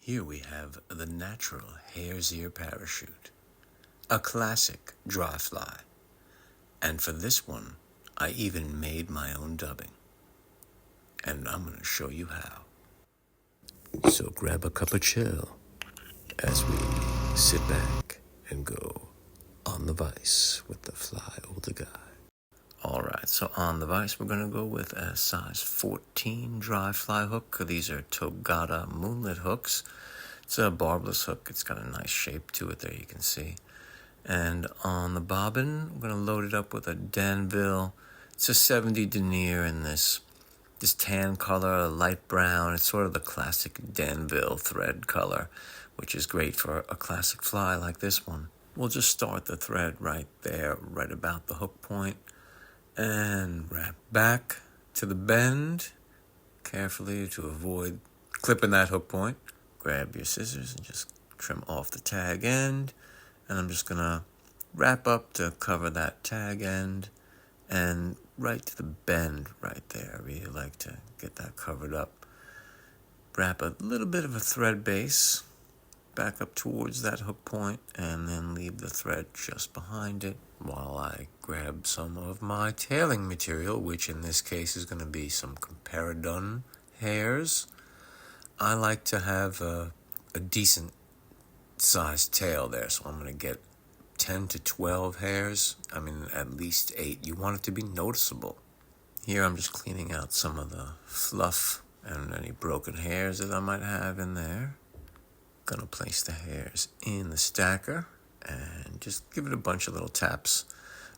Here we have the natural hare's ear parachute, a classic dry fly. And for this one, I even made my own dubbing. And I'm going to show you how. So grab a cup of chill as we sit back and go on the Vise with the FlyOlderGuy. Alright, so on the Vise, we're going to go with a size 14 dry fly hook. These are Togata Moonlit hooks. It's a barbless hook. It's got a nice shape to it there, you can see. And on the bobbin, we're going to load it up with a Danville. It's a 70 denier in this tan color, a light brown. It's sort of the classic Danville thread color, which is great for a classic fly like this one. We'll just start the thread right there, right about the hook point, and wrap back to the bend carefully to avoid clipping that hook point. Grab your scissors and just trim off the tag end. And I'm just going to wrap up to cover that tag end and right to the bend right there. I really like to get that covered up. Wrap a little bit of a thread base back up towards that hook point and then leave the thread just behind it while I grab some of my tailing material, which in this case is going to be some Comparadun hairs. I like to have a decent sized tail there, so I'm going to get 10 to 12 hairs. I mean, at least 8. You want it to be noticeable. Here I'm just cleaning out some of the fluff and any broken hairs that I might have in there. Gonna place the hairs in the stacker and just give it a bunch of little taps.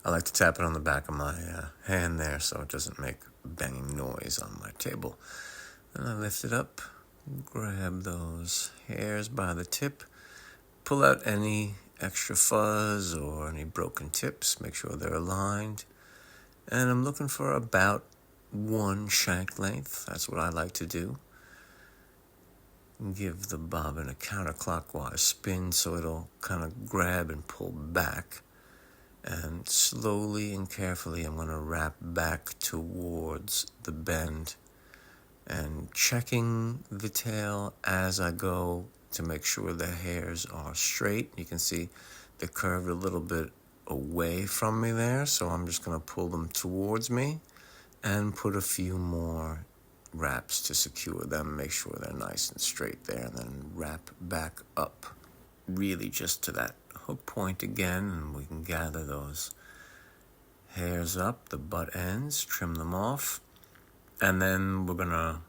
I like to tap it on the back of my hand there so it doesn't make banging noise on my table. Then I lift it up, grab those hairs by the tip, pull out any extra fuzz or any broken tips, make sure they're aligned. And I'm looking for about 1 shank length. That's what I like to do. Give the bobbin a counterclockwise spin so it'll kind of grab and pull back. And slowly and carefully I'm going to wrap back towards the bend and checking the tail as I go to make sure the hairs are straight. You can see they're curved a little bit away from me there, so I'm just going to pull them towards me and put a few more wraps to secure them, make sure they're nice and straight there, and then wrap back up really just to that hook point again, and we can gather those hairs up, the butt ends, trim them off, and then we're gonna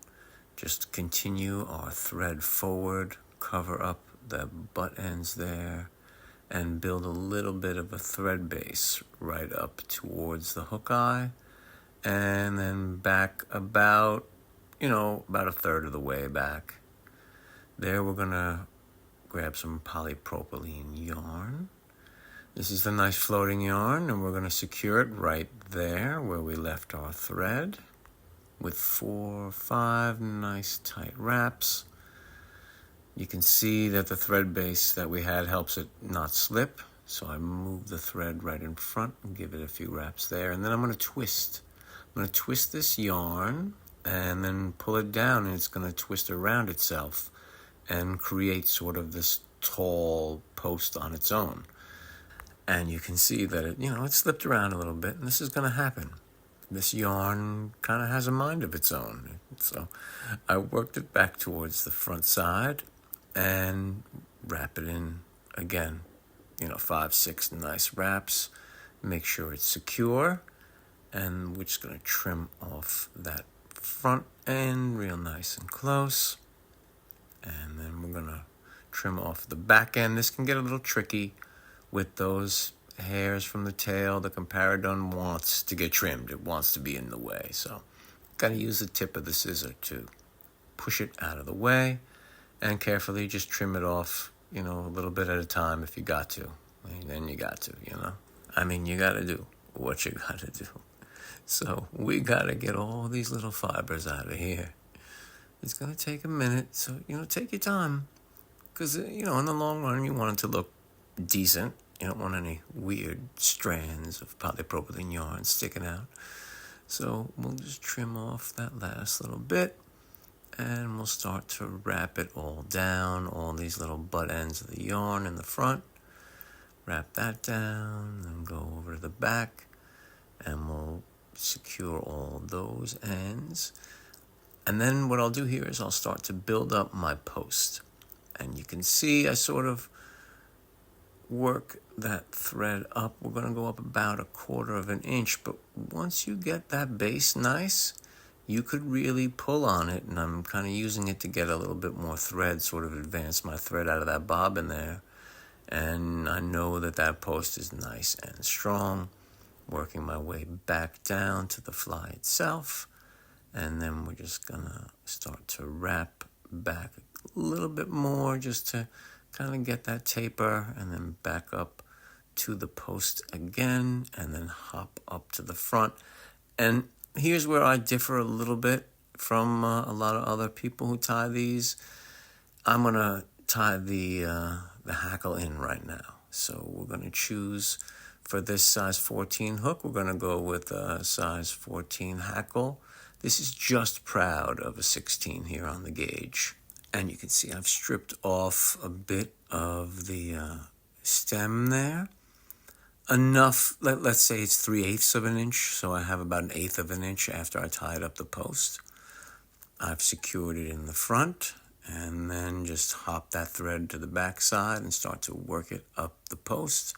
just continue our thread forward, cover up the butt ends there, and build a little bit of a thread base right up towards the hook eye, and then back about a third of the way back. There we're going to grab some polypropylene yarn. This is the nice floating yarn, and we're going to secure it right there where we left our thread with 4 or 5 nice tight wraps. You can see that the thread base that we had helps it not slip, so I move the thread right in front and give it a few wraps there, and then I'm going to twist. I'm going to twist this yarn and then pull it down, and it's going to twist around itself and create sort of this tall post on its own. And you can see that it slipped around a little bit, and this is going to happen. This yarn kind of has a mind of its own. So I worked it back towards the front side and wrap it in again, 5, 6 nice wraps. Make sure it's secure, and we're just going to trim off that front end real nice and close, and then we're going to trim off the back end. This can get a little tricky with those hairs from the tail. The Comparadun wants to get trimmed. It wants to be in the way, so got to use the tip of the scissor to push it out of the way and carefully just trim it off, a little bit at a time if you got to. And then you got to, you got to do what you got to do. So we got to get all these little fibers out of here. It's going to take a minute, so, take your time. Because, in the long run, you want it to look decent. You don't want any weird strands of polypropylene yarn sticking out. So we'll just trim off that last little bit And we'll start to wrap it all down, all these little butt ends of the yarn in the front. Wrap that down, then go over to the back, and we'll secure all those ends. And then what I'll do here is I'll start to build up my post. And you can see I sort of work that thread up. We're going to go up about 1/4 of an inch, but once you get that base nice, you could really pull on it, and I'm kind of using it to get a little bit more thread, sort of advance my thread out of that bobbin there. And I know that that post is nice and strong. Working my way back down to the fly itself, and then we're just gonna start to wrap back a little bit more just to kind of get that taper, and then back up to the post again, and then hop up to the front. And here's where I differ a little bit from a lot of other people who tie these. I'm gonna tie the hackle in right now. So we're gonna choose for this size 14 hook. We're gonna go with a size 14 hackle. This is just proud of a 16 here on the gauge. And you can see I've stripped off a bit of the stem there. Enough, let's say it's 3/8 of an inch, so I have about 1/8 of an inch after I tied up the post. I've secured it in the front, and then just hop that thread to the back side and start to work it up the post.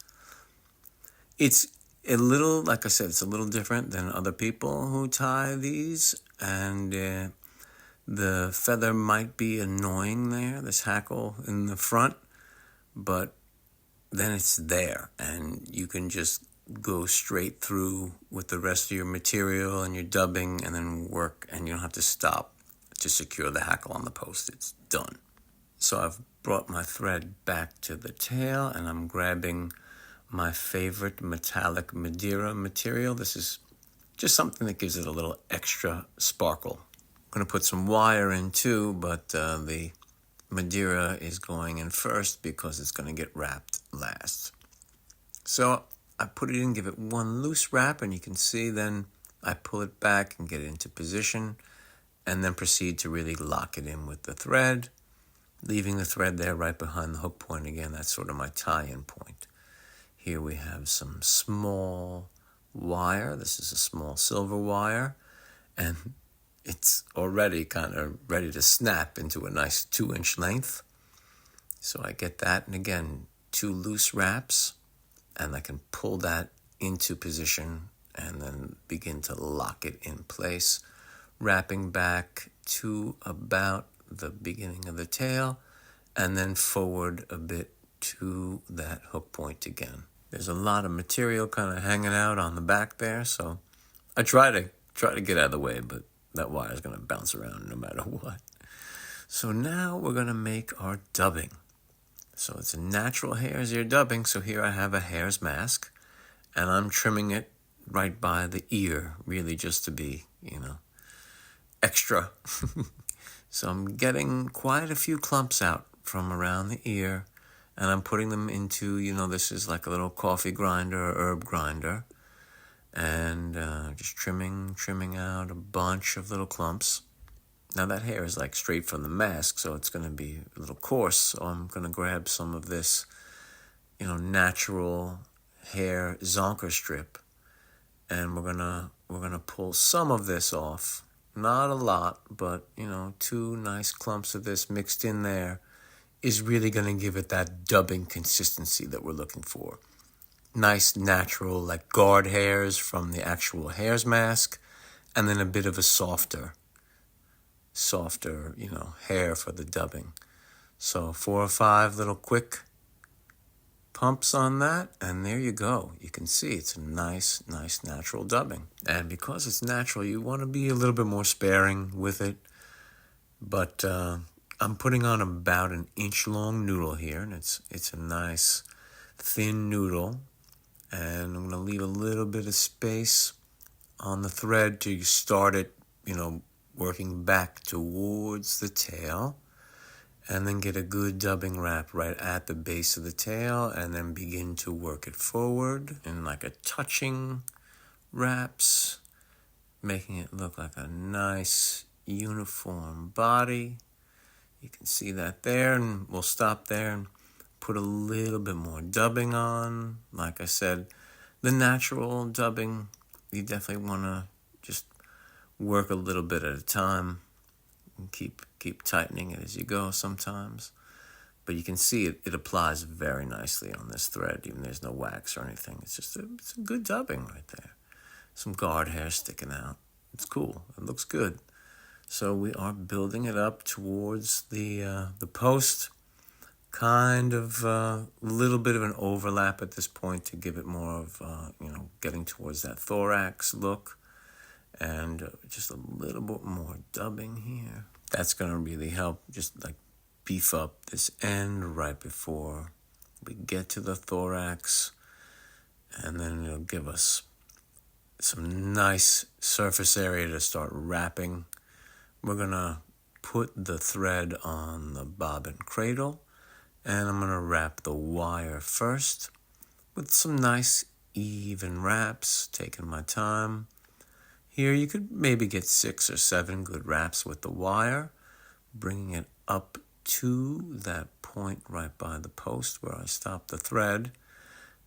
It's a little, like I said, it's a little different than other people who tie these, and the feather might be annoying there, this hackle in the front, but then it's there, and you can just go straight through with the rest of your material and your dubbing, and then work, and you don't have to stop to secure the hackle on the post. It's done. So I've brought my thread back to the tail, and I'm grabbing my favorite metallic Madeira material. This is just something that gives it a little extra sparkle. I'm going to put some wire in too, but the Madeira is going in first because it's going to get wrapped last. So I put it in, give it one loose wrap, and you can see then I pull it back and get it into position, and then proceed to really lock it in with the thread, leaving the thread there right behind the hook point. Again, that's sort of my tie-in point. Here we have some small wire. This is a small silver wire, and it's already kind of ready to snap into a nice 2-inch length. So I get that, and again, 2 loose wraps, and I can pull that into position and then begin to lock it in place, wrapping back to about the beginning of the tail, and then forward a bit to that hook point again. There's a lot of material kind of hanging out on the back there, so I try to get out of the way, but that wire is going to bounce around no matter what. So now we're going to make our dubbing. So it's a natural hare's ear dubbing. So here I have a hare's mask, and I'm trimming it right by the ear, really just to be, extra. So I'm getting quite a few clumps out from around the ear, and I'm putting them into, this is like a little coffee grinder or herb grinder, and just trimming out a bunch of little clumps. Now that hair is like straight from the mask, so it's going to be a little coarse, so I'm going to grab some of this, natural hair zonker strip, and we're gonna pull some of this off. Not a lot, but 2 nice clumps of this mixed in there is really going to give it that dubbing consistency that we're looking for. Nice natural, like guard hairs from the actual hare's mask, and then a bit of a softer, hair for the dubbing. So 4 or 5 little quick pumps on that, and there you go. You can see it's a nice natural dubbing. And because it's natural, you want to be a little bit more sparing with it. But I'm putting on about an inch-long noodle here, and it's a nice thin noodle. And I'm going to leave a little bit of space on the thread to start it, working back towards the tail, and then get a good dubbing wrap right at the base of the tail, and then begin to work it forward in like a touching wraps, making it look like a nice, uniform body. You can see that there, and we'll stop there and put a little bit more dubbing on. Like I said, the natural dubbing, you definitely want to just work a little bit at a time and keep tightening it as you go sometimes. But you can see it applies very nicely on this thread, even there's no wax or anything. It's just it's a good dubbing right there. Some guard hair sticking out. It's cool. It looks good. So we are building it up towards the post. Kind of a little bit of an overlap at this point to give it more of, getting towards that thorax look. And just a little bit more dubbing here. That's going to really help just like beef up this end right before we get to the thorax. And then it'll give us some nice surface area to start wrapping. We're going to put the thread on the bobbin cradle. And I'm going to wrap the wire first with some nice even wraps, taking my time. Here you could maybe get 6 or 7 good wraps with the wire, bringing it up to that point right by the post where I stopped the thread.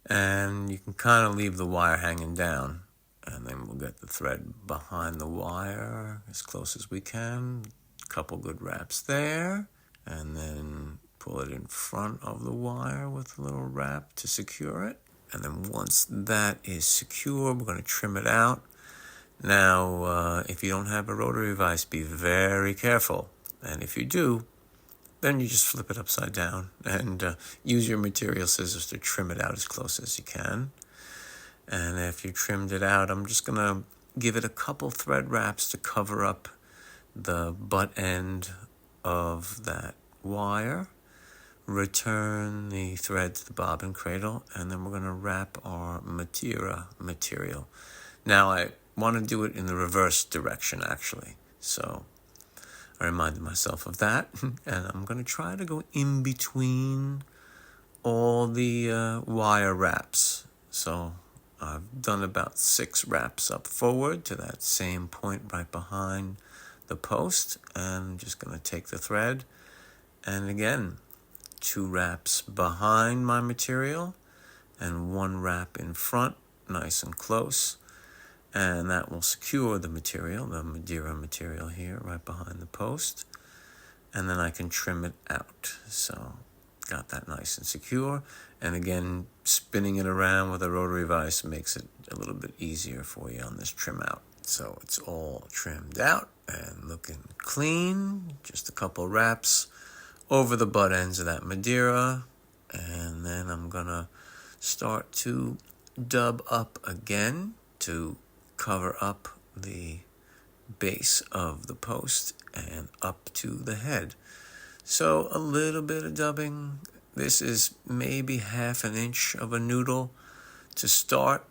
And you can kind of leave the wire hanging down. And then we'll get the thread behind the wire as close as we can. A couple good wraps there. And then pull it in front of the wire with a little wrap to secure it. And then once that is secure, we're going to trim it out. Now, if you don't have a rotary vise, be very careful. And if you do, then you just flip it upside down and use your material scissors to trim it out as close as you can. And after you trimmed it out, I'm just going to give it a couple thread wraps to cover up the butt end of that wire. Return the thread to the bobbin cradle, and then we're going to wrap our Madeira material. Now, I want to do it in the reverse direction, actually. So I reminded myself of that, and I'm going to try to go in between all the wire wraps. So I've done about 6 wraps up forward to that same point right behind the post, and I'm just going to take the thread, and again, 2 wraps behind my material and 1 wrap in front, nice and close. And that will secure the material, the Madeira material here, right behind the post. And then I can trim it out. So, got that nice and secure. And again, spinning it around with a rotary vise makes it a little bit easier for you on this trim out. So, it's all trimmed out and looking clean. Just a couple wraps over the butt ends of that Madeira. And then I'm going to start to dub up again to cover up the base of the post and up to the head. So a little bit of dubbing. This is maybe 1/2 inch of a noodle to start.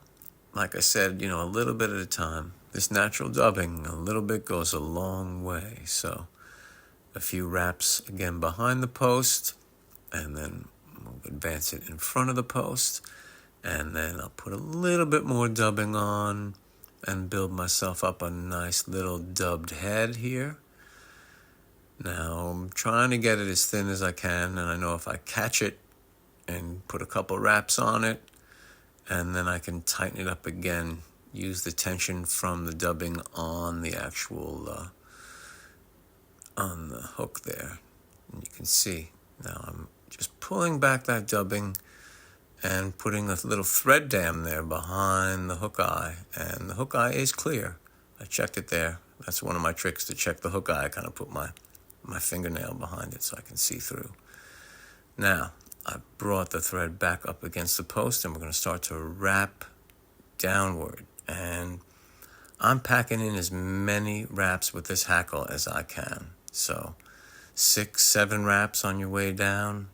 Like I said, a little bit at a time. This natural dubbing, a little bit goes a long way. So a few wraps again behind the post, and then we'll advance it in front of the post, and then I'll put a little bit more dubbing on and build myself up a nice little dubbed head here. Now I'm trying to get it as thin as I can, and I know if I catch it and put a couple wraps on it, and then I can tighten it up again, use the tension from the dubbing on the actual on the hook there. And you can see now I'm just pulling back that dubbing and putting a little thread dam there behind the hook eye. And the hook eye is clear. I checked it there. That's one of my tricks to check the hook eye. I kind of put my fingernail behind it so I can see through. Now, I brought the thread back up against the post, and we're going to start to wrap downward. And I'm packing in as many wraps with this hackle as I can. So 6, 7 wraps on your way down.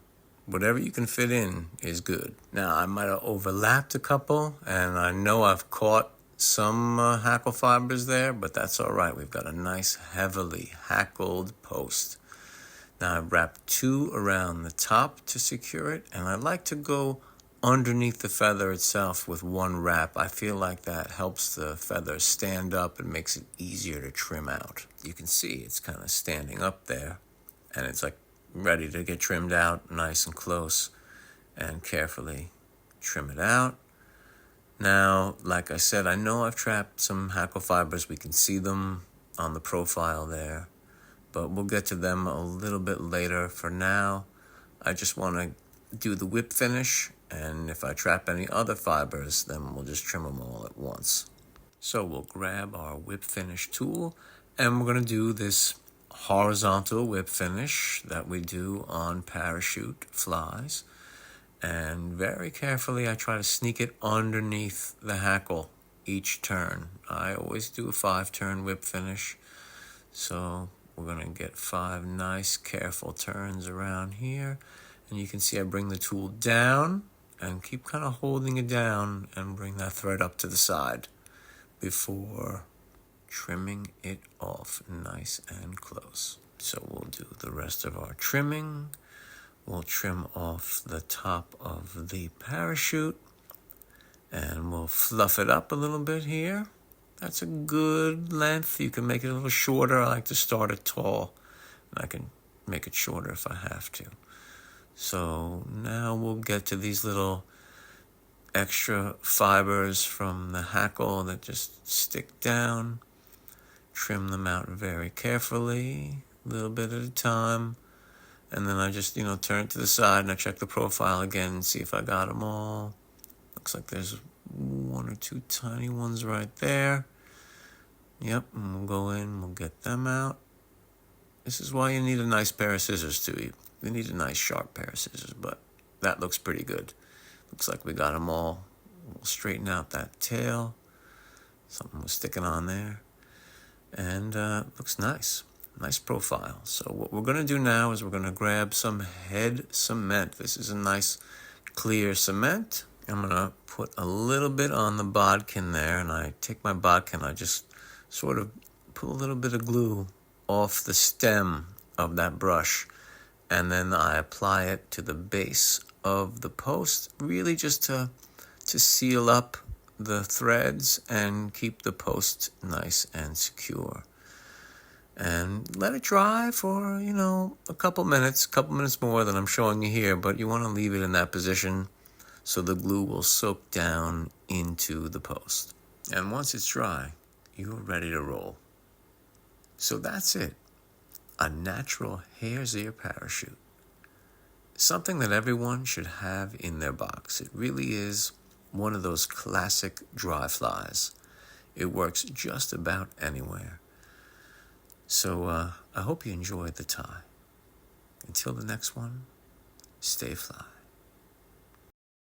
Whatever you can fit in is good. Now, I might have overlapped a couple, and I know I've caught some hackle fibers there, but that's all right. We've got a nice, heavily hackled post. Now, I've wrapped 2 around the top to secure it, and I like to go underneath the feather itself with one wrap. I feel like that helps the feather stand up and makes it easier to trim out. You can see it's kind of standing up there, and it's like ready to get trimmed out nice and close, and carefully trim it out. Now, like I said, I know I've trapped some hackle fibers. We can see them on the profile there, but we'll get to them a little bit later. For now, I just want to do the whip finish, and if I trap any other fibers, then we'll just trim them all at once. So we'll grab our whip finish tool, and we're going to do this horizontal whip finish that we do on parachute flies. And very carefully, I try to sneak it underneath the hackle each turn. I always do a 5-turn whip finish. So we're going to get 5 nice, careful turns around here. And you can see I bring the tool down and keep kind of holding it down and bring that thread up to the side before trimming it off nice and close. So we'll do the rest of our trimming. We'll trim off the top of the parachute, and we'll fluff it up a little bit here. That's a good length. You can make it a little shorter. I like to start it tall, and I can make it shorter if I have to. So now we'll get to these little extra fibers from the hackle that just stick down. Trim them out very carefully, a little bit at a time. And then I just, turn it to the side and I check the profile again and see if I got them all. Looks like there's 1 or 2 tiny ones right there. Yep, and we'll go in, we'll get them out. This is why you need a nice pair of scissors too. You need a nice sharp pair of scissors, but that looks pretty good. Looks like we got them all. We'll straighten out that tail. Something was sticking on there. And looks nice. Nice profile. So what we're going to do now is we're going to grab some head cement. This is a nice clear cement. I'm going to put a little bit on the bodkin there, and I take my bodkin, I just sort of pull a little bit of glue off the stem of that brush, and then I apply it to the base of the post, really just to seal up the threads and keep the post nice and secure. And let it dry for, a couple minutes more than I'm showing you here, but you want to leave it in that position so the glue will soak down into the post. And once it's dry, you're ready to roll. So that's it. A natural hare's ear parachute. Something that everyone should have in their box. It really is one of those classic dry flies. It works just about anywhere. So I hope you enjoyed the tie. Until the next one, stay fly.